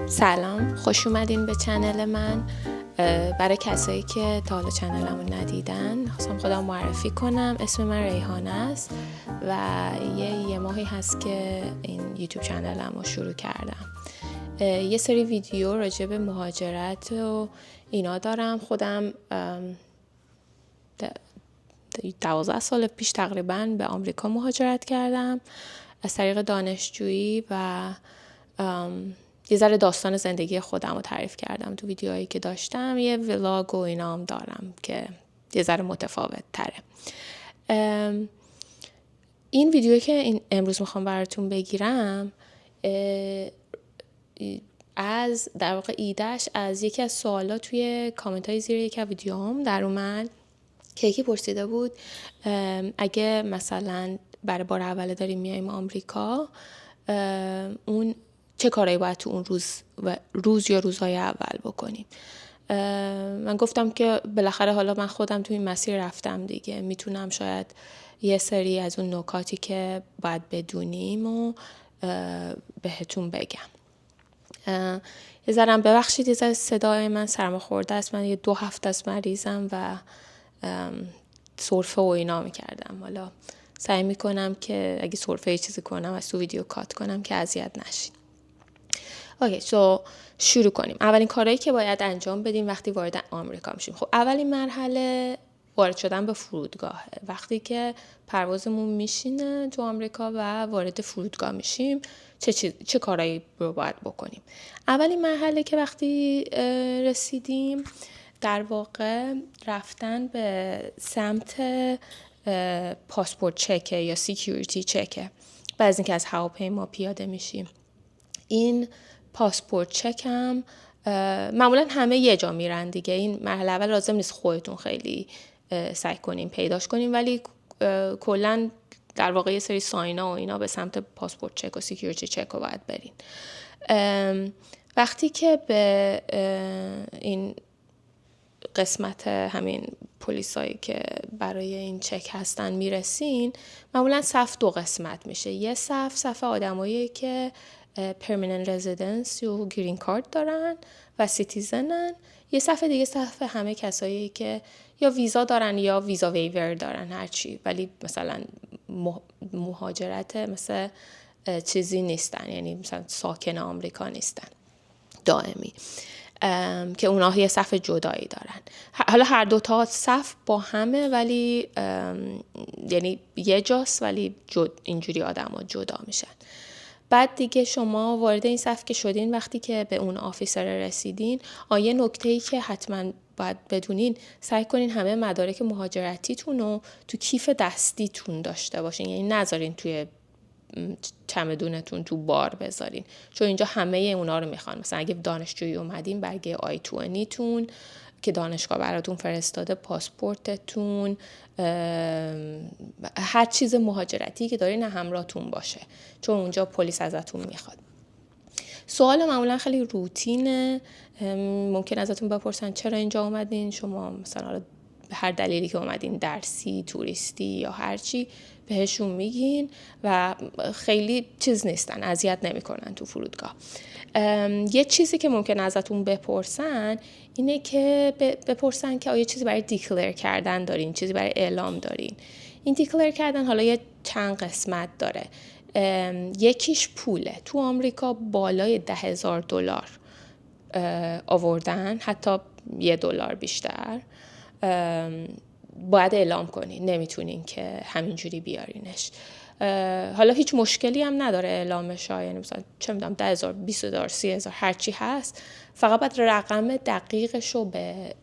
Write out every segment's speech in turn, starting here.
سلام، خوش اومدین به چنل من. برای کسایی که تا حالا چنلمو ندیدن خواستم خودم معرفی کنم. اسم من ریحانه است و یه ماهی هست که این یوتیوب چنلمو شروع کردم. یه سری ویدیو راجع به مهاجرت و اینا دارم. خودم 12 سال پیش تقریبا به آمریکا مهاجرت کردم از طریق دانشجویی و یه ذره داستان زندگی خودم رو تعریف کردم تو ویدیوهایی که داشتم. یه ولاگ و اینا هم دارم که یه ذره متفاوت تره. این ویدیویی که امروز میخوام براتون بگیرم از در واقع ایدهش از یکی از سوالا توی کامنت های زیر یکی از ویدیوهام در اومد که یکی پرسیده بود اگه مثلا برای بار اوله داریم میایم آمریکا، اون چه کارایی باید تو اون روز یا روزهای اول بکنیم. من گفتم که بالاخره حالا من خودم تو این مسیر رفتم دیگه، میتونم شاید یه سری از اون نکاتی که باید بدونیم و بهتون بگم. یه ذرم ببخشید، یه ذره صدای من سرماخورده است. من یه 2 هفته است مریضم و سرفه و اینا میکردم. حالا سعی میکنم که اگه سرفه یه چیزی کنم از تو ویدیو کات کنم که اذیت نشین. اوکی، شروع کنیم. اولین کارهایی که باید انجام بدیم وقتی وارد آمریکا میشیم. خب اولین مرحله وارد شدن به فرودگاهه. وقتی که پروازمون میشینه تو آمریکا و وارد فرودگاه میشیم چه کارهایی رو باید بکنیم؟ اولین مرحله که وقتی رسیدیم در واقع رفتن به سمت پاسپورت چکه یا سیکیوریتی چکه. بعد از اینکه از هواپیما پیاده میشیم، این پاسپورت چک هم معمولا همه یه جا میرن دیگه. این مرحله اول لازم نیست خودتون خیلی سعی کنیم پیداش کنیم، ولی کلا در واقع یه سری ساینا و اینا به سمت پاسپورت چک و سیکیوریتی چک رو باید برین. وقتی که به این قسمت همین پلیسایی که برای این چک هستن میرسین، معمولا صف 2 قسمت میشه. یه صف آدمایی که پرمننت رزیدنس یا گرین کارت دارن و سیتیزنن. یه صف دیگه صف همه کسایی که یا ویزا دارن یا ویزا ویور دارن، هرچی، ولی مثلا مهاجرت مثل چیزی نیستن، یعنی مثلا ساکن آمریکا نیستن دائمی، که اونا یه صف جدایی دارن. حالا هر 2 تا صف با همه، ولی یعنی یه جاست ولی اینجوری آدم ها جدا میشن. بعد دیگه شما وارد این صف که شدین، وقتی که به اون آفیسر رسیدین، یه نکته‌ای که حتما باید بدونین، سعی کنین همه مدارک مهاجرتیتون رو تو کیف دستیتون داشته باشین، یعنی نذارین توی چمدونتون تو بار بذارین، چون اینجا همه اونا رو میخوان. مثلا اگه دانشجویی اومدین، برگه I-20 تون که دانشگاه براتون فرستاده، پاسپورتتون، هر چیز مهاجرتی که دارین همراهتون باشه، چون اونجا پلیس ازتون میخواد. سوال معمولا خیلی روتینه. ممکن ازتون بپرسن چرا اینجا اومدین. شما مثلا به هر دلیلی که اومدین، درسی، توریستی یا هرچی، بهشون میگین و خیلی چیز نیستن، اذیت نمیکنن تو فرودگاه. یه چیزی که ممکن ازتون بپرسن اینه که بپرسن که آیا چیزی برای دیکلر کردن دارین، چیزی برای اعلام دارین. این دیکلر کردن حالا یه چند قسمت داره. یکیش پوله. تو آمریکا بالای $10,000 آوردن، حتی $1 بیشتر، باید اعلام کنین. نمیتونین که همینجوری بیارینش. حالا هیچ مشکلی هم نداره اعلامش، یعنی مثلا چه میدونم 10,000 20,000 30,000 هرچی هست، فقط باید رقم دقیقش رو به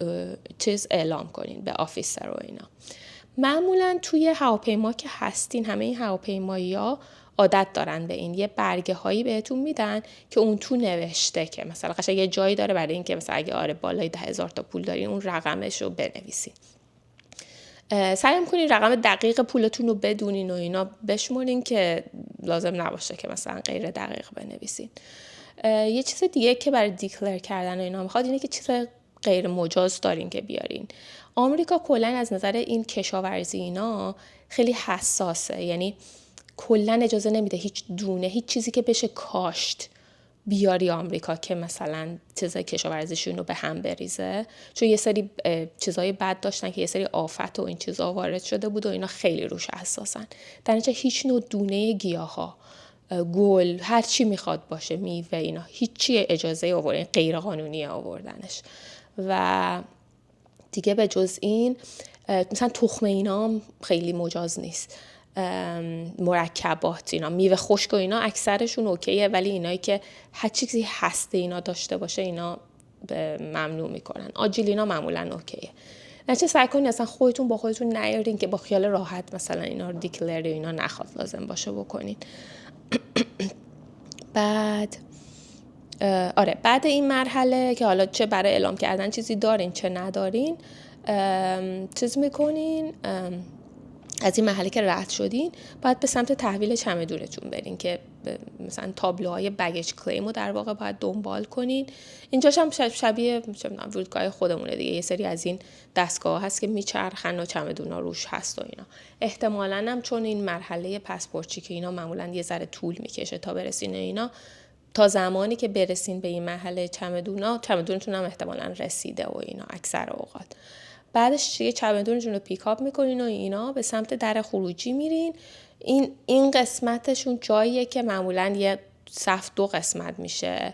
چیز اعلام کنین، به آفیسر و اینا. معمولا توی هواپیما که هستین، همه این هواپیمایی‌ها عادت دارن به این، یه برگه هایی بهتون میدن که اون تو نوشته که مثلا قشنگ یه جایی داره برای این که مثلا اگه بالای 10,000 تا پول دارین، اون رقمش رو بنویسین. سعی کنین رقم دقیق پولتون رو بدونین و اینا بشمرین که لازم نباشه که مثلا غیر دقیق بنویسین. یه چیز دیگه که برای دیکلر کردن و اینا میخواد اینه که چیز غیر مجاز دارین که بیارین. آمریکا کلا از نظر این کشاورزی اینا خیلی حساسه، یعنی کلا اجازه نمیده هیچ چیزی که بشه کاشت بیاری آمریکا که مثلا چیزای کشاورزیشون رو به هم بریزه، چون یه سری چیزای بد داشتن که یه سری آفت و این چیزا وارد شده بود و اینا خیلی روش حساسن. در نتیجه هیچ نوع دونه گیاها، گل، هر چی میخواد باشه، میوه، اینا هیچی اجازه آوردن، غیر قانونی آوردنش. و دیگه به جز این مثلا تخم اینا خیلی مجاز نیست، مرکبات، اینا میوه خشک و اینا اکثرشون اوکیه، ولی اینایی که هر چیزی هسته اینا داشته باشه اینا ممنوع میکنن. آجیلینا معمولا اوکیه. نچه سعی کنین اصلا خودتون با خودتون نیارین که با خیال راحت مثلا اینا رو دیکلر اینا نخواد لازم باشه بکنین. بعد این مرحله که حالا چه برای اعلام کردن چیزی دارین چه ندارین، چیز میکنین، از این مرحله که رد شدین باید به سمت تحویل چمدونتون برین که مثلا تابلوهای بگیج کلیم رو در واقع باید دنبال کنین. اینجاش هم شبیه فرودگاه خودمونه دیگه، یه سری از این دستگاه هست که میچرخن و چمدونا روش هست و اینا. احتمالاً هم چون این مرحله پاسپورت که اینا معمولاً یه ذره طول میکشه تا برسین اینا، تا زمانی که برسین به این مرحله چمدونتون هم احتمالاً رسیده و اینا اکثر اوقات. بعدش یه چمدونتون رو پیکاپ میکنین و اینا به سمت در خروجی میرین. این قسمتشون جاییه که معمولاً یه صف 2 قسمت میشه.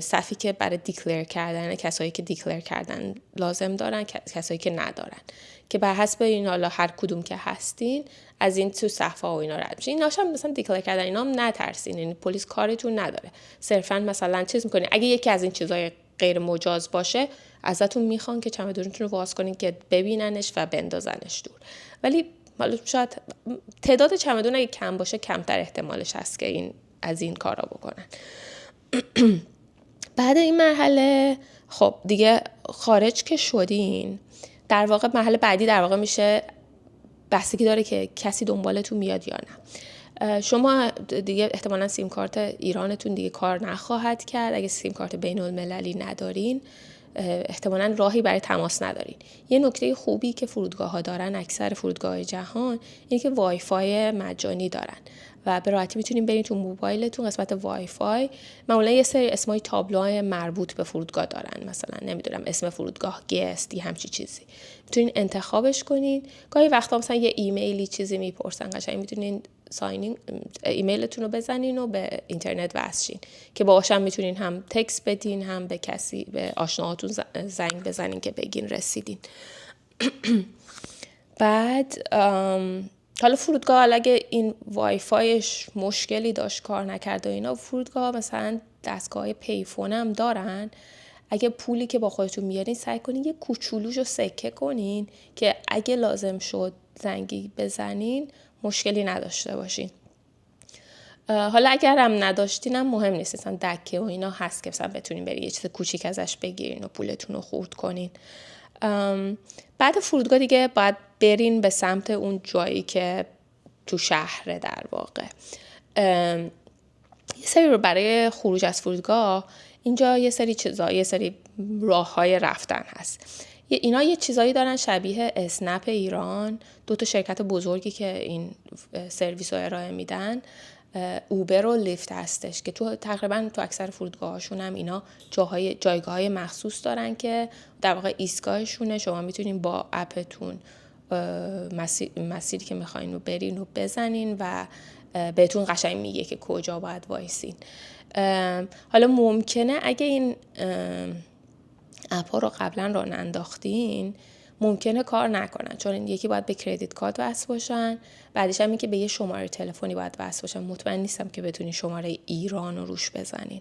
صفی که برای دیکلر کردن، کسایی که دیکلر کردن لازم دارن، کسایی که ندارن، که بر حسب این حالا هر کدوم که هستین از این تو صف‌ها و اینا رد میشه. ایناش هم مثلا دیکلر کردن اینا هم نترسین، یعنی پلیس کارتون نداره، صرفا مثلا چیز میکنین اگه یکی از این چیزای غیر مجاز باشه ازتون میخوان که چمدونتون رو باز کنین که ببیننش و بندازنش دور. ولی حالا شاید تعداد چمدون اگه کم باشه کمتر احتمالش هست که از این کارا بکنن. بعد این مرحله خب دیگه خارج که شدین، در واقع مرحله بعدی در واقع میشه بستگی داره که کسی دنبالتون میاد یا نه. شما دیگه احتمالاً سیم کارت ایرانتون دیگه کار نخواهد کرد. اگه سیم کارت بین المللی ندارین احتمالاً راهی برای تماس ندارین. یه نکته خوبی که فرودگاه ها دارن، اکثر فرودگاه جهان، اینه که وای فای مجانی دارن و به راحتی میتونین برین تو موبایلتون قسمت وای فای، معمولا یه سری اسمای تابلوهای مربوط به فرودگاه دارن، مثلا نمیدونم اسم فرودگاه گستی همچی چیزی، میتونین انتخابش کنین. گاهی وقتا مثلا یه ایمیلی چیزی میپرسن، قشنگ میتونین ایمیلتون رو بزنین و به اینترنت وصل شین که باهاش هم میتونین هم تکست بدین، هم به کسی، به آشناهاتون زنگ بزنین که بگین رسیدین. بعد حالا فرودگاه اگه این وای فایش مشکلی داشت کار نکرد و اینا، فرودگاه مثلا دستگاه پیفون هم دارن. اگه پولی که با خودتون میارین سعی کنین یه کوچولوشو سکه کنین که اگه لازم شد زنگی بزنین مشکلی نداشته باشین. حالا اگر هم نداشتین هم مهم نیست، مثلا دکه و اینا هست که مثلا بتونین برین یه چیز کوچیک ازش بگیرین و پولتون رو خورد کنین. بعد فرودگاه دیگه باید برین به سمت اون جایی که تو شهره در واقع. یه سری رو برای خروج از فرودگاه اینجا یه سری چیزا، یه سری راه‌های رفتن هست. اینا یه چیزایی دارن شبیه اسنپ ایران، 2 شرکت بزرگی که این سرویس رو ارائه میدن، اوبر و لیفت هستش که تقریبا تو اکثر فرودگاهاشون هم اینا جایگاه‌های مخصوص دارن که در واقع ایستگاهشونه. شما میتونین با اپتون مسیری که میخواین رو برین و بزنین و بهتون قشنگ میگه که کجا باید وایسین. حالا ممکنه اگه این اپ‌ها رو قبلا راه انداختین ممکنه کار نکنن، چون این یکی باید به کردیت کارت وصل باشن، بعدش هم این که به یه شماره تلفنی باید وصل باشن. مطمئن نیستم که بتونین شماره ایران رو روش بزنین،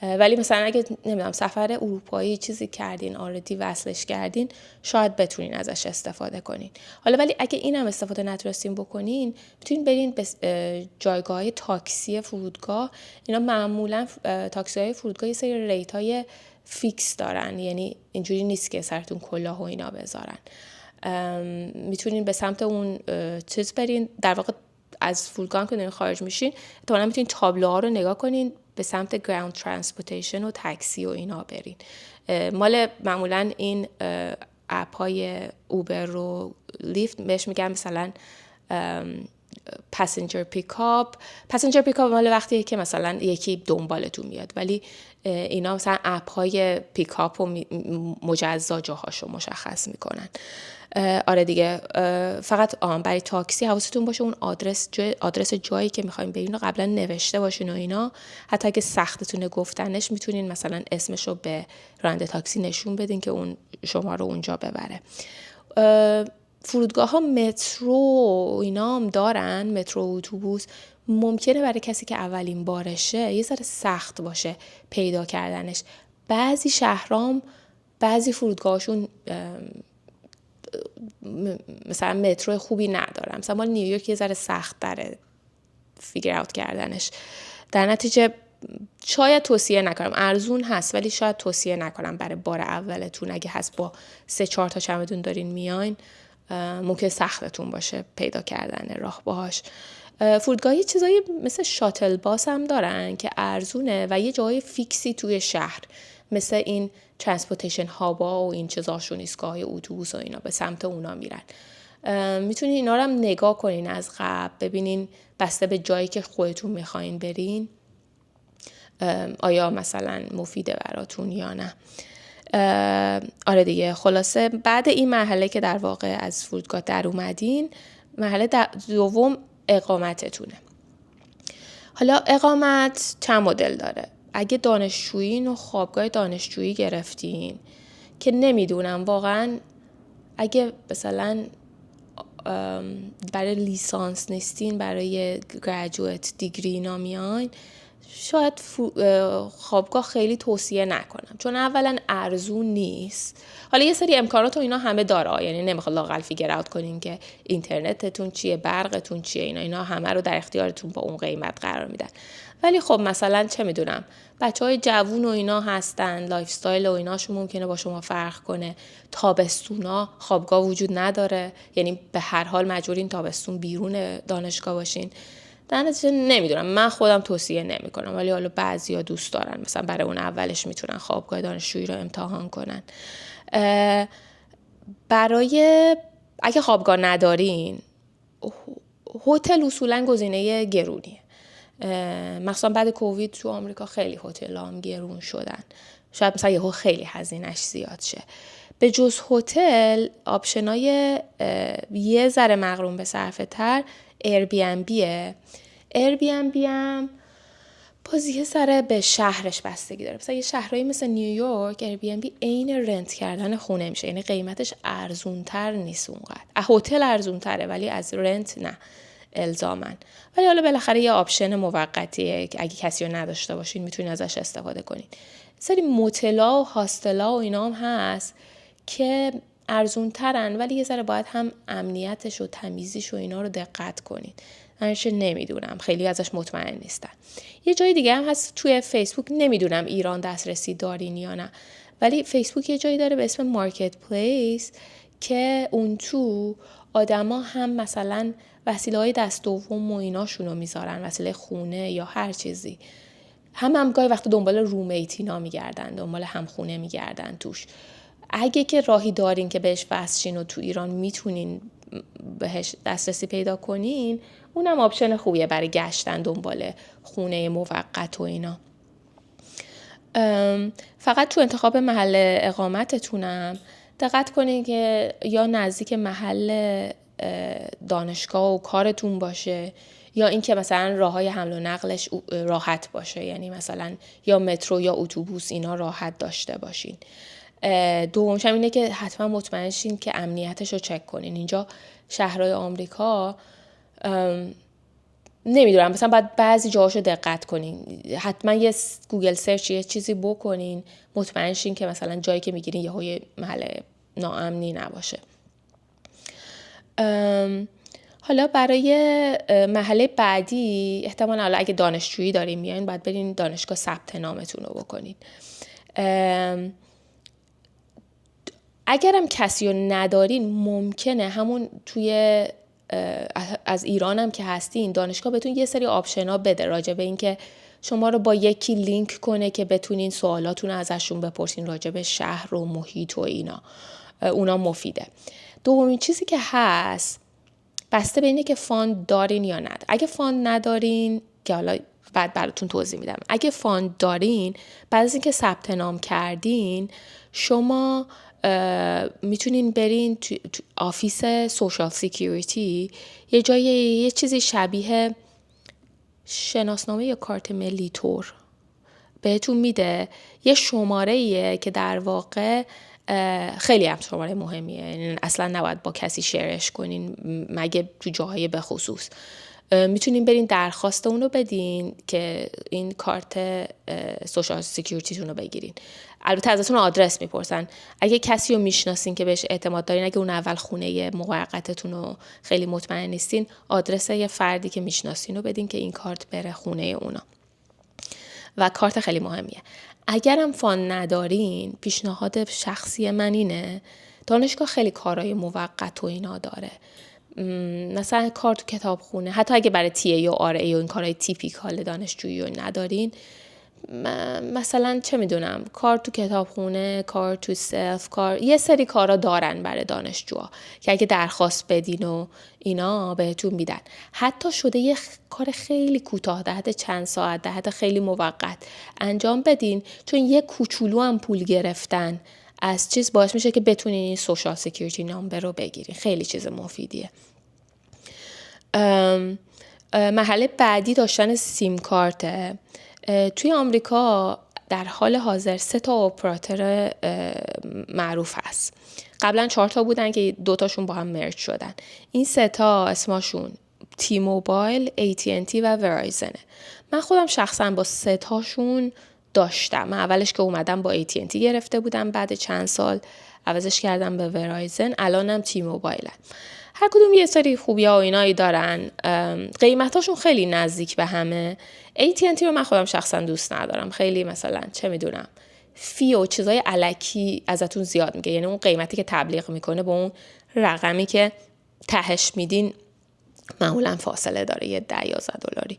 ولی مثلا اگه نمیدونم سفر اروپایی چیزی کردین آردی وصلش کردین شاید بتونین ازش استفاده کنین. حالا ولی اگه اینم استفاده نتونستین بکنین میتونین برین به جایگاه تاکسی فرودگاه. اینا معمولا تاکسی‌های فرودگاه یه سری ریت‌های فیکس دارن، یعنی اینجوری نیست که سرتون کلاه و اینا بذارن. میتونین به سمت اون چیز برین، در واقع از فرودگاه که دارین خارج میشین احتمالاً میتونین تابلوها رو نگاه کنین، به سمت گراوند ترانسپورتیشن و تاکسی و اینا برین. مال معمولاً این اپ های اوبر و لیفت بهش میگن مثلا پسنجر پیکاپ مال وقتیه که مثلا یکی دنبالتون میاد، ولی اینا مثلا اپ های پیکاپ و مجزا جاهاشو مشخص میکنن. آره دیگه، فقط برای تاکسی حواستون باشه اون آدرس جایی که میخواین برین رو قبلا نوشته باشین و اینا. حتی اگه سختتونه گفتنش میتونین مثلا اسمشو به راننده تاکسی نشون بدین که اون شما رو اونجا ببره. فرودگاه ها مترو اینا هم دارن، مترو و اتوبوس. ممکنه برای کسی که اولین بارشه یه ذره سخت باشه پیدا کردنش. بعضی شهرام بعضی فرودگاهشون مثلا مترو خوبی ندارن، مثلا مال نیویورک یه ذره سخت داره فیگر اوت کردنش. در نتیجه شاید توصیه نکنم، ارزون هست ولی شاید توصیه نکنم برای بار اولتون. اگه هست با 3-4 تا چمدون دارین میاین، ممکن سختتون باشه پیدا کردن راه باهاش. فرودگاهی چیزایی مثل شاتل باس هم دارن که ارزونه و یه جای فیکسی توی شهر، مثل این ترانسپورتیشن هابا و این چیزاشون، ایستگاه اتوبوس و اینا، به سمت اونا میرن. میتونین اینا رو هم نگاه کنین از قبل، ببینین بسته به جایی که خودتون میخواین برین آیا مثلا مفیده براتون یا نه. آره دیگه، خلاصه بعد این مرحله که در واقع از فرودگاه در اومدین، مرحله دوم اقامتتونه. حالا اقامت چند مدل داره. اگه دانشجویین و خوابگاه دانشجویی گرفتین که نمیدونم واقعا، اگه مثلا برای لیسانس نیستین، برای گریجویت دیگری اینا میاین، شاید خوابگاه خیلی توصیه نکنم، چون اولا ارزون نیست. حالا یه سری امکانات و اینا همه داره، یعنی نمیخواد لااقل فیگر اوت کنین که اینترنتتون چیه، برقتون چیه، اینا همه رو در اختیارتون با اون قیمت قرار میدن. ولی خب مثلا چه میدونم، بچهای جوون و اینا هستن، لایف استایل و ایناشون ممکنه با شما فرق کنه. تابستونا خوابگاه وجود نداره، یعنی به هر حال مجبورین تابستون بیرون دانشگاه باشین. در نتیجه نمیدونم، من خودم توصیه نمی کنم، ولی حالا بعضیا دوست دارن، مثلا برای اون اولش میتونن خوابگاه دانشجویی رو امتحان کنن. برای اگه خوابگاه ندارین، هتل اصولا گزینه گرونیه. مثلا بعد کووید تو آمریکا خیلی هتل‌ها هم گرون شدن، شاید مثلا یهو خیلی هزینه‌اش زیاد شه. به جز هتل آپشنای یه ذره مغروم به صرفه تر ایربی‌ان‌بیه. ایربی‌ان‌بی هم باز یه ذره به شهرش بستگی داره. مثلا یه شهرهایی مثل نیویورک ایربی‌ان‌بی عین رنت کردن خونه میشه، یعنی قیمتش ارزونتر نیست اونقدر. هتل ارزونتره ولی از رنت نه الزامن. ولی حالا بالاخره یه آپشن موقتیه که اگه کسی رو نداشته باشین میتونین ازش استفاده کنین. سری موتلا و هاستلا و اینا هم هست که ارزون ترن، ولی یه ذره باید هم امنیتش و تمیزیش و اینا رو دقت کنین. منش نمیدونم، خیلی ازش مطمئن نیستن. یه جای دیگه هم هست توی فیسبوک، نمیدونم ایران دسترسی دارین یا نه، ولی فیسبوک یه جایی داره به اسم مارکت پلیس که اون تو آدما هم مثلا وسیله‌های دست دوم و ایناشونو میذارن، وسیله خونه یا هر چیزی. هم گاهی وقت دنبال رومیتینا میگردن، دنبال همخونه میگردن توش. اگه که راهی دارین که بهش وصل شین و تو ایران میتونین بهش دسترسی پیدا کنین، اونم آپشن خوبیه برای گشتن دنبال خونه موقت و اینا. فقط تو انتخاب محل اقامتتونم دقت کنین که یا نزدیک محل دانشگاه و کارتون باشه، یا اینکه مثلا راههای حمل و نقلش راحت باشه، یعنی مثلا یا مترو یا اتوبوس اینا راحت داشته باشین. دومش هم اینه که حتما مطمئن شین که امنیتش رو چک کنین. اینجا شهرهای آمریکا نمیدونم، مثلا باید بعضی جاهاشو دقت کنین، حتما یه گوگل سرچ یه چیزی بکنین، مطمئن شین که مثلا جایی که میگیرین یه محل ناامنی نباشه. حالا برای محله بعدی احتمالا حالا اگه دانشجویی دارین میاین، باید برین دانشگاه ثبت نامتون رو بکنین. اگرم کسی رو ندارین، ممکنه همون توی از ایرانم که هستین دانشگاه بهتون یه سری آپشنا بده راجع به این که شما رو با یکی لینک کنه که بتونین سوالاتون ازشون بپرسین راجع به شهر و محیط و اینا. اونا مفیده. دومین چیزی که هست بسته به اینه که فاند دارین یا ندارین. اگه فاند ندارین، که حالا بعد براتون توضیح میدم، اگه فاند دارین، بعد از اینکه ثبت نام کردین، شما میتونین برین تو آفیس سوشال سیکیوریتی، یه جای یه چیزی شبیه شناسنامه یا کارت ملی طور بهتون میده. یه شماره‌ایه که در واقع خیلی هم شماره مهمیه، یعنی اصلا نباید با کسی شیرش کنین مگه تو جاهای به خصوص. میتونین برین درخواست اونو بدین که این کارت سوشال سیکیوریتیتون رو بگیرین. البته ازتون آدرس میپرسن. اگه کسی رو میشناسین که بهش اعتماد دارین، اگه اون اول خونه موقتتون رو خیلی مطمئن نیستین، آدرس یه فردی که میشناسین رو بدین که این کارت بره خونه اونا. و کارت خیلی مهمیه. اگرم فاند ندارین، پیشنهاد شخصی من اینه، دانشگاه خیلی کارهای موقت و اینا داره. مثلا کار تو کتابخونه، حتی اگه برای تی ای و آر ای و این کارهای تیپیکال دانشجویی رو ندارین، مثلا چه میدونم، کار تو کتابخونه، کار تو سلف، یه سری کارا دارن برای دانشجوها که اگه درخواست بدین و اینا بهتون میدن. حتی شده یه کار خیلی کوتاه، ده حد چند ساعت، ده حد خیلی موقت انجام بدین، چون یه کوچولو هم پول گرفتن از چیز باعث میشه که بتونین این سوشال سکیوریتی نامبر رو بگیرین. خیلی چیز مفیدیه. مرحله بعدی داشتن سیم کارته. توی آمریکا در حال حاضر 3 اپراتور معروف هست. قبلا 4 بودن که 2 با هم مرج شدن. این 3 اسمشون تی موبایل، AT&T و ورایزنه. من خودم شخصا با 3 داشتم. من اولش که اومدم با AT&T گرفته بودم، بعد چند سال عوضش کردم به ورایزن، الانم تی موبایلم. هر کدوم یه سری خوبی‌ها و اینایی دارن. قیمتاشون خیلی نزدیک به همه. AT&T رو من خودم شخصا دوست ندارم. خیلی مثلا چه میدونم فی و چیزای الکی ازتون زیاد میگه، یعنی اون قیمتی که تبلیغ میکنه با اون رقمی که تهش میدین معمولا فاصله داره، یه $10-11.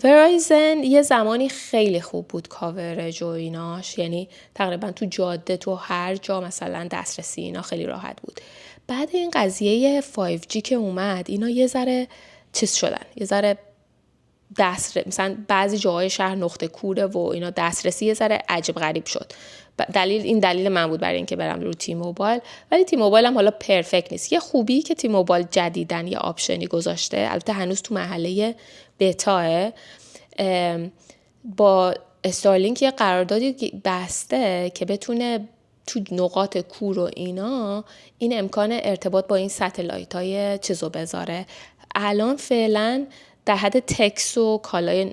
ورایزن یه زمانی خیلی خوب بود کاورج و ایناش، یعنی تقریبا تو جاده تو هر جا مثلا دسترسی اینا خیلی راحت بود. بعد این قضیه 5G که اومد، اینا یه ذره چیز شدن، یه ذره مثلا بعضی جاهای شهر نقطه کوره و اینا دسترسی یه ذره عجیب غریب شد. این دلیل من بود برای اینکه برم رو تی موبایل. ولی تی موبایل هم حالا پرفکت نیست. یه خوبی که تی موبایل جدیدن یه آپشنی گذاشته، البته هنوز تو مرحله بتاه، با استارلینک یه قراردادی بسته که بتونه تو نقاط کور و اینا این امکان ارتباط با این ستلایت های چیزو بذاره. الان فعلا در حد تکس و کالای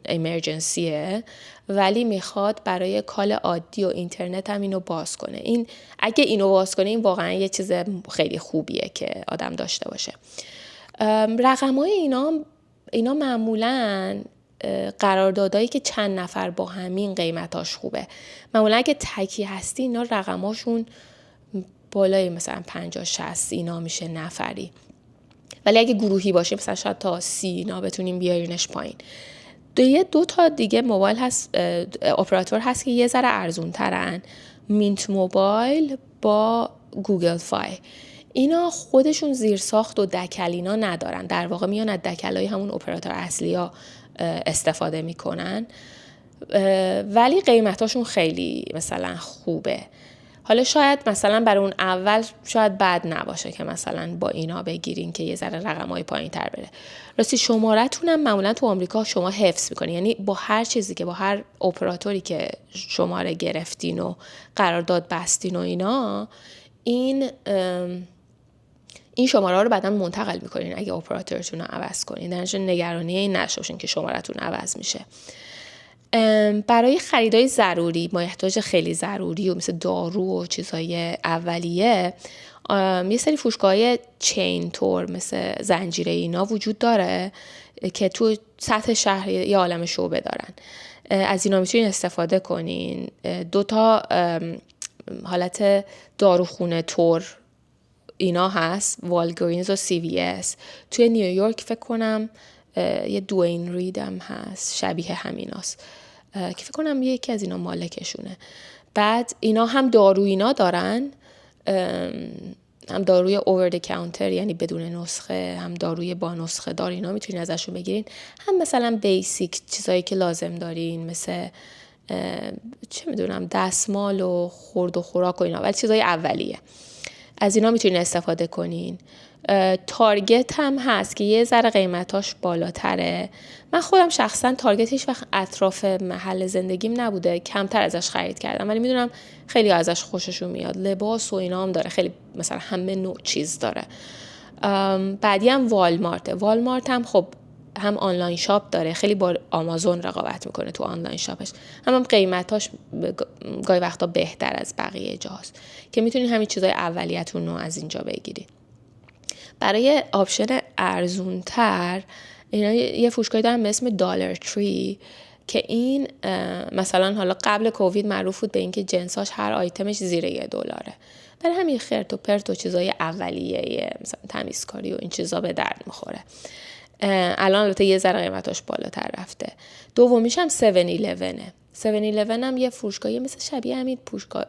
ایمرجنسیه، ولی میخواد برای کال عادی و اینترنت هم اینو باز کنه. این اگه اینو باز کنه، این واقعا یه چیز خیلی خوبیه که آدم داشته باشه. رقمای اینا معمولاً قراردادایی که چند نفر با همین قیمتاش خوبه. معمولا اگه تکی هستی اینا رقماشون بالای مثلا 50-60 اینا میشه نفری، ولی اگه گروهی باشه مثلا شاید تا 30 اینا بتونیم بیارینش پایین. 2 تا دیگه موبایل هست، اپراتور هست که یه ذره ارزون ترن، مینت موبایل با گوگل فای. اینا خودشون زیرساخت و دکل اینا ندارن، در واقع میان از دکلای همون اپراتور اصلی ها استفاده میکنن، ولی قیمتاشون خیلی مثلا خوبه. حالا شاید مثلا برای اون اول شاید بد نباشه که مثلا با اینا بگیرین که یه ذره رقمای پایین تر بره. راستی شماره‌تون هم معمولا تو آمریکا شما حفظ میکنین، یعنی با هر چیزی که با هر اپراتوری که شماره گرفتین و قرارداد بستین و اینا، این شماره رو بعدا منتقل میکنین اگه اپراتورتون رو عوض کنین. در نتیجه نگرانی این نشوشین که شماره‌تون عوض میشه. برای خریدای ضروری، مایحتاج خیلی ضروری و مثل دارو و چیزهای اولیه، یه سری فروشگاه‌های چین تور مثل زنجیره اینا وجود داره که تو سطح شهر یه عالم شعبه دارن. از اینا میتونین استفاده کنین. 2 تا حالت داروخونه تور اینا هست، والگرینز و CVS. توی نیویورک فکر کنم یه دوین رید هم هست شبیه همیناست که فکر کنم یکی از اینا مالکشونه. بعد اینا هم دارو اینا دارن، هم داروی اوور د کانتر یعنی بدون نسخه، هم داروی با نسخه دار، اینا میتونین ازشون بگیرین. هم مثلا بیسیک چیزایی که لازم دارین مثل چه میدونم دستمال و خورد و خوراک و اینا، ولی چیزای اولیه، از اینا میتونین استفاده کنین. تارگت هم هست که یه ذره قیمتاش بالاتره. من خودم شخصا تارگت هیچ وقت اطراف محل زندگیم نبوده، کمتر ازش خرید کردم، ولی میدونم خیلی ازش خوششون میاد. لباس و اینا هم داره، خیلی مثلا همه نوع چیز داره. بعدی هم والمارت هم خب هم آنلاین شاپ داره، خیلی با آمازون رقابت میکنه تو آنلاین شاپش، هم قیمتاش گاهی وقتا بهتر از بقیه جاست که میتونین همین چیزای اولیتون رو از اینجا بگیرید. برای آپشن ارزونتر اینا یه فروشگاهی دارن به اسم دالر تری که این مثلا حالا قبل کووید معروف بود به اینکه جنساش هر آیتمش زیر $1، برای همین خرت و پرت و چیزای اولیه مثلا تمیزکاری و این چیزا به درد میخوره. الان البته یه ذره قیمتاش بالاتر رفته. دومیش هم 7-11 هم یه فروشگاهی مثل شبیه همین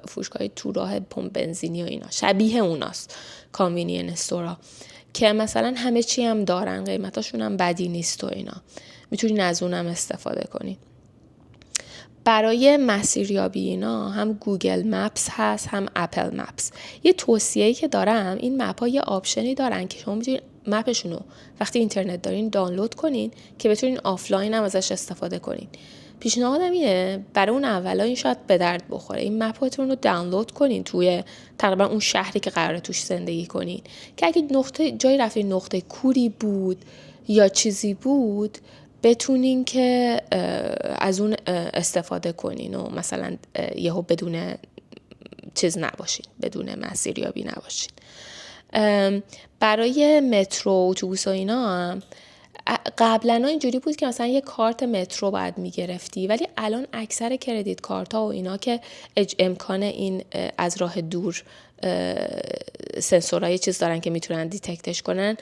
فروشگاهی تو راه پمپ بنزینی و اینا، شبیه اوناست، کانوینینس استورا که مثلا همه چی هم دارن، قیمتاشون هم بدی نیست و اینا، میتونین از اونم استفاده کنین. برای مسیریابی اینا هم گوگل مپس هست هم اپل مپس. یه توصیه‌ای که دارم، این مپ ها یه آپشنی دارن که شما میتونین مپشون رو وقتی اینترنت دارین دانلود کنین که بتونین آفلاین هم ازش استفاده کنین. پیشنهادم اینه برای اون اولا این شاید به درد بخوره، این مپاتون رو دانلود کنین توی تقریبا اون شهری که قراره توش زندگی کنین، که اگه جایی رفتین نقطه کوری بود یا چیزی بود بتونین که از اون استفاده کنین و مثلا یهو بدون چیز نباشین، بدون مسیریابی نباشین. برای مترو و اتوبوس و اینا هم قبلا اینجوری بود که مثلا یه کارت مترو باید میگرفتی، ولی الان اکثر کردیت کارت ها و اینا که امکان این از راه دور سنسورهای چیز دارن که میتونن دیتکتش کنن،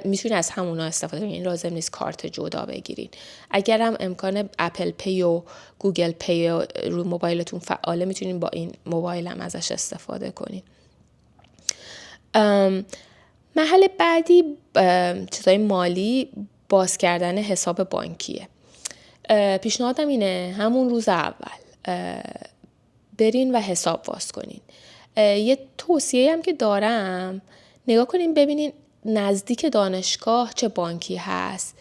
میتونین از همونا استفاده کنین، لازم نیست کارت جدا بگیرین. اگر هم امکان اپل پی و گوگل پی رو موبایلتون فعاله، میتونین با این موبایل هم ازش استفاده کنین. محل بعدی چیزای مالی، باز کردن حساب بانکیه. پیشنهادم اینه همون روز اول برین و حساب باز کنین. یه توصیه هم که دارم، نگاه کنین ببینین نزدیک دانشگاه چه بانکی هست.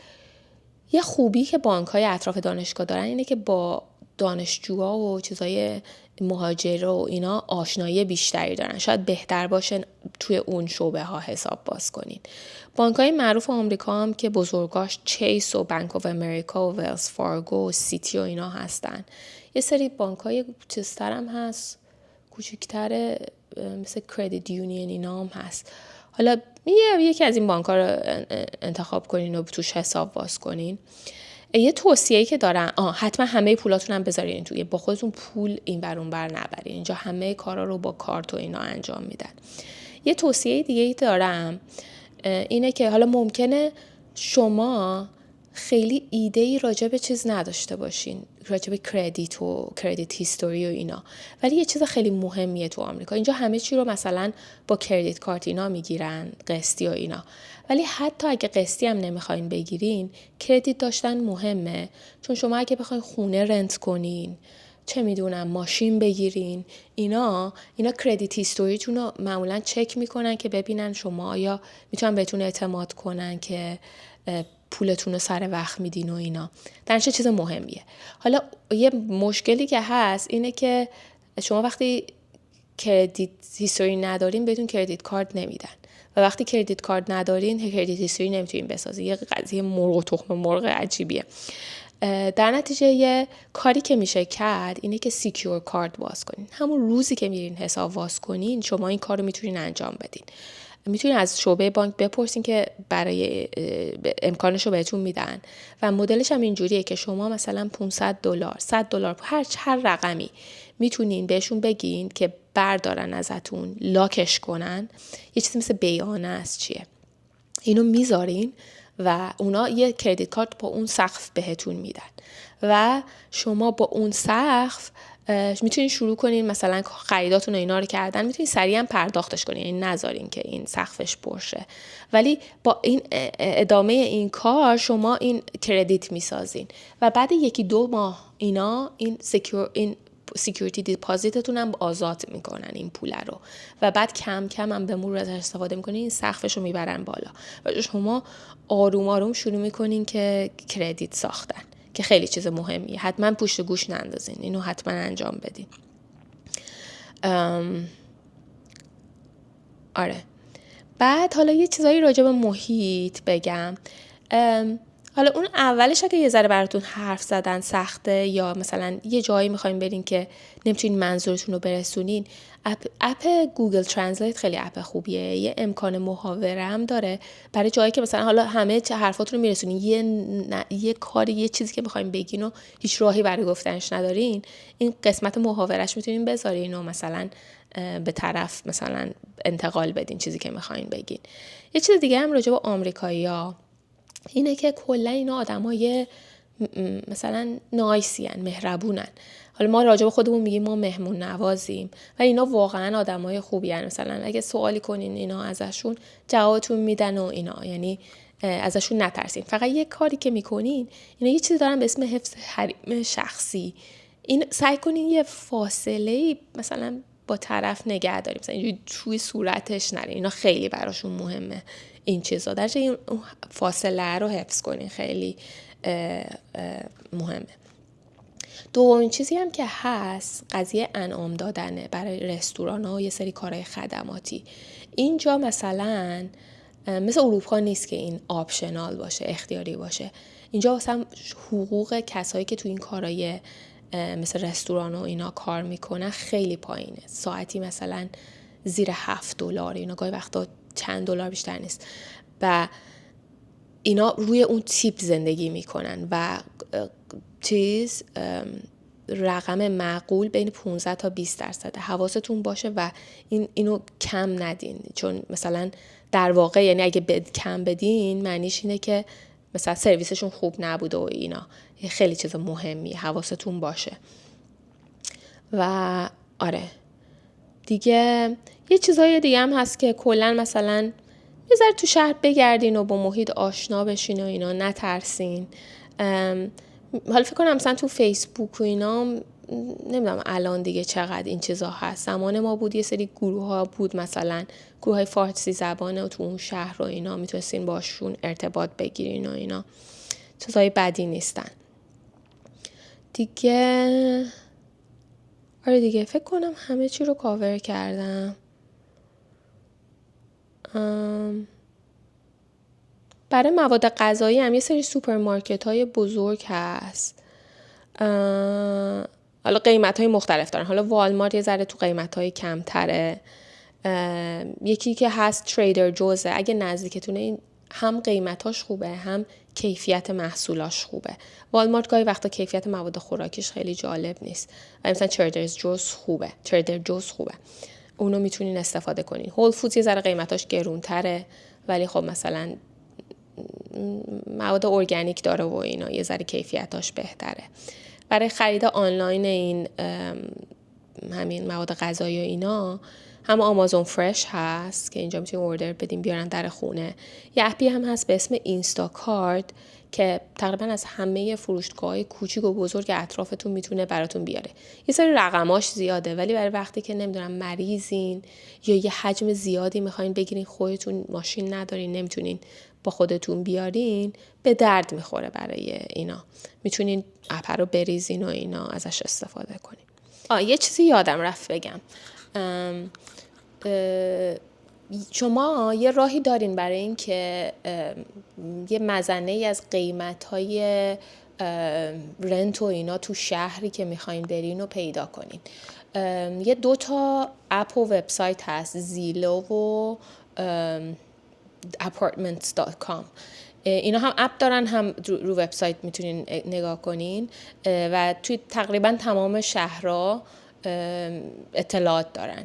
یه خوبی که بانک‌های اطراف دانشگاه دارن اینه که با دانشجوها و چیزای مهاجر و اینا آشنایی بیشتری دارن، شاید بهتر باشه توی اون شعبه ها حساب باز کنین. بانک‌های معروف آمریکا هم که بزرگاش چیس و بانک آف امریکا و ویلز فارگو و سیتی و اینا هستن. یه سری بانک‌های چیزتر هم هست، کوچیک‌تر، مثل کردیت یونین اینا هم هست. حالا یکی از این بانک‌ها رو انتخاب کنین و توش حساب باز کنین. یه توصیه‌ای که دارم، حتما همه پولاتون هم بذارین توی، با خودتون پول این ور اون بر نبرین، اینجا همه کارا رو با کارت و اینا انجام میدن. یه توصیه دیگه‌ای دارم اینه که حالا ممکنه شما خیلی ایده‌ای راجع به چیز نداشته باشین، راجع به کردیت و کردیت هیستوری و اینا، ولی یه چیز خیلی مهمیه تو آمریکا. اینجا همه چی رو مثلا با کردیت کارت اینا میگیرن، قسطی و اینا، ولی حتی اگه قسطی هم نمیخواین بگیرین، کردیت داشتن مهمه، چون شما اگه بخواین خونه رنت کنین، چه میدونم ماشین بگیرین، اینا کردیت هیستوریتون رو معمولا چک میکنن که ببینن شما آیا میتونن بهتون اعتماد کنن که پولتون رو سر وقت میدین و اینا. در چه چیز مهمیه. حالا یه مشکلی که هست اینه که شما وقتی کردیت هیستوری ندارین بهتون کردیت کارت نمیدن، و وقتی کردیت کارت ندارین کردیت هیستوری نمیتونین بسازین. یه قضیه مرغ و تخم مرغ عجیبیه. در نتیجه یه کاری که میشه کرد اینه که سیکیور کارت باز کنین. همون روزی که میرین حساب باز کنین شما این کار رو میتونین انجام بدین. میتونین از شعبه بانک بپرسین که برای امکانش رو بهتون میدن، و مدلش هم اینجوریه که شما مثلا $500 $100 هر رقمی میتونین بهشون بگین که بردارن ازتون، لاکش کنن. یه چیزی مثل بیانه است چیه، اینو میذارین و اونا یه کردیت کارت با اون سقف بهتون میدن و شما با اون سقف میتونین شروع کنین مثلا خریداتون و اینا رو کردن، میتونین سریعا پرداختش کنین، یعنی نذارین که این سقفش پرشه. ولی با این ادامه این کار شما این کردیت میسازین و بعد 1-2 ماه اینا این سکیوریتی دیپازیتتون هم آزاد میکنن این پول رو و بعد کم کم هم به مرور ازش استفاده میکنین، این سقفش رو میبرن بالا و شما آروم آروم شروع میکنین که کردیت ساختن، که خیلی چیز مهمیه. حتما پشت گوش نندازین، اینو حتما انجام بدین. آره. بعد حالا یه چیزایی راجع به محیط بگم. حالا اون اولش اگه یه ذره براتون حرف زدن سخته یا مثلا یه جایی میخواین برین که نمیتونین منظورتون رو برسونین، اپ گوگل ترنسلیت خیلی اپ خوبیه. یه امکان محاوره هم داره برای جایی که مثلا حالا همه حرفاتون رو میرسونین، یه کاری یه چیزی که میخواین بگین و هیچ راهی برای گفتنش ندارین، این قسمت محاورهش میتونین بذارین و مثلا به طرف مثلا انتقال بدین چیزی که میخواین بگین. یه چیز دیگه هم راجع به آمریکایی‌ها اینه که کلا اینا آدمای مثلا نایسین، مهربونن. حالا ما راجع به خودمون میگیم ما مهمون نوازیم و اینا واقعا آدمای خوبی هن. مثلا اگه سوالی کنین اینا ازشون جوابتون میدن و اینا، یعنی ازشون نترسین. فقط یه کاری که میکنین، اینا یه چیزی دارن به اسم حفظ حریم شخصی. این سعی کنین یه فاصله مثلا با طرف نگه داریم، مثلا اینجوری توی صورتش نرین. اینا خیلی براشون مهمه این چیزا، درش این فاصله رو حفظ کنین، خیلی مهمه. دومین چیزی هم که هست قضیه انعام دادنه برای رستوران‌ها و یه سری کارهای خدماتی. اینجا مثلا مثل اروپا نیست که این آپشنال باشه، اختیاری باشه. اینجا مثلا حقوق کسایی که تو این کارهای مثل رستوران و اینا کار میکنن خیلی پایینه. ساعتی مثلا زیر $7، اینا گاهی وقتا چند $, بیشتر نیست. و اینا روی اون تیپ زندگی میکنن و رقم معقول بین 15 تا 20%. حواستون باشه و اینو کم ندین، چون مثلا در واقع یعنی اگه کم بدین معنیش اینه که مثلا سرویسشون خوب نبوده و اینا. خیلی چیز مهمیه، حواستون باشه. و آره دیگه یه چیزای دیگه هم هست که کلا مثلا یه ذره تو شهر بگردین و با محیط آشنا بشین و اینا، نترسین. حالا فکر کنم مثلا تو فیسبوک و اینا، نمیدونم الان دیگه چقدر این چیزا هست. زمان ما بود یه سری گروه ها بود، مثلا گروه های فارسی زبانه و تو اون شهر و اینا میتونستین باشون ارتباط بگیرین و اینا. چیزای بدی نیستن دیگه. آره دیگه فکر کنم همه چی رو کاور کردم. برای مواد غذایی هم یه سری سوپرمارکت های بزرگ هست. حالا قیمت های مختلف دارن. حالا والمارت یه ذره تو قیمت های کمتره. یکی که هست تریدر جوزه، اگه نزدیکتونه، این هم قیمتاش خوبه هم کیفیت محصولاش خوبه. والمارت گاهی وقتا کیفیت مواد خوراکیش خیلی جالب نیست، ولی مثلا تریدر جوز خوبه، اونو میتونین استفاده کنین. هول فودز یه ذره قیمتاش گرونتره، ولی خب مثلا مواد ارگانیک داره و اینا، یه ذره کیفیتاش بهتره. برای خرید آنلاین این همین مواد غذایی و اینا هم آمازون فرش هست که اینجا میتونید اوردر بدین بیارن در خونه. یه اپی هم هست به اسم اینستاکارت که تقریبا از همه فروشگاه‌های کوچیک و بزرگ اطرافتون میتونه براتون بیاره. یه سری رقماش زیاده، ولی برای وقتی که نمیدونم مریضین یا یه حجم زیادی میخواین بگیرین، خودتون ماشین ندارین، نمیتونین با خودتون بیارین، به درد میخوره برای اینا. میتونین اپ رو بریزین و اینا ازش استفاده کنین. یه چیزی یادم رفت بگم. شما یه راهی دارین برای این که یه مزنه‌ای از قیمت‌های رنت و اینا تو شهری که میخواین برین رو پیدا کنین. یه 2 تا اپ و وبسایت هست، زیلو و apartments.com. اینا هم اپ دارن، هم رو وبسایت میتونین نگاه کنین و توی تقریبا تمام شهرها اطلاعات دارن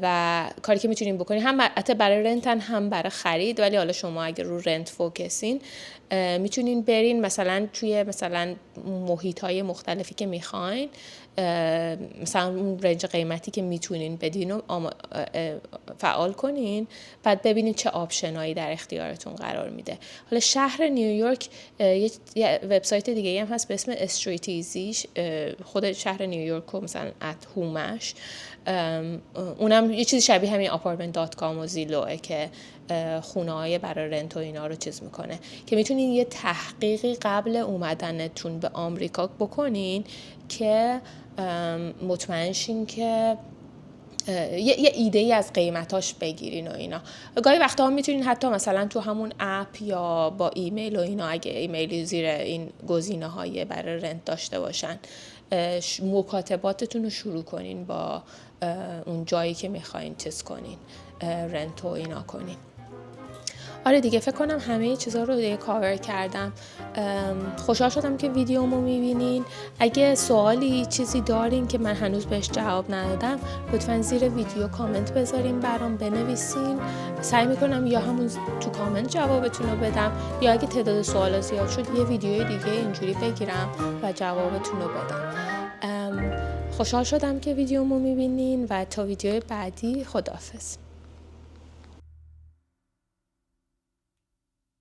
و کاری که میتونین بکنین هم حتی برای رنتن هم برای خرید. ولی حالا شما اگر رو رنت فوکسین میتونین برین مثلا توی مثلا محیط‌های مختلفی که میخواین، مثلا اون رنج قیمتی که میتونین بدین و فعال کنین، بعد ببینین چه آپشنایی در اختیارتون قرار میده. حالا شهر نیویورک یه وبسایت دیگه هم هست به اسم استریت ایزی، خود شهر نیویورک رو مثلا @هومش، اونم یه چیزی شبیه همین apartment.com و زیلوه که خونه‌های برای رنت و اینا رو چیز میکنه، که میتونین یه تحقیقی قبل اومدنتون به آمریکا بکنین که مطمئن شین که یه ایده ای از قیمتاش بگیرین و اینا. گاهی وقتا هم میتونین حتی مثلا تو همون اپ یا با ایمیل و اینا، اگه ایمیلی زیر این گزینه‌های برای رنت داشته باشن، مکاتباتتون رو شروع کنین با اون جایی که میخواین چیز کنین، رنت و اینا کنین. آره دیگه، فکر کنم همه چیزا رو دیگه کاور کردم. خوشحال شدم که ویدیومو میبینین. اگه سوالی چیزی دارین که من هنوز بهش جواب ندادم، لطفا زیر ویدیو کامنت بذارین، برام بنویسین. سعی میکنم یا همون تو کامنت جوابتون رو بدم، یا اگه تعداد سوالا زیاد شد یه ویدیوی دیگه اینجوری بگیرم و جوابتون رو بدم. خوشحال شدم که ویدیومو میبینین و تا ویدیو بعدی، خداحافظ.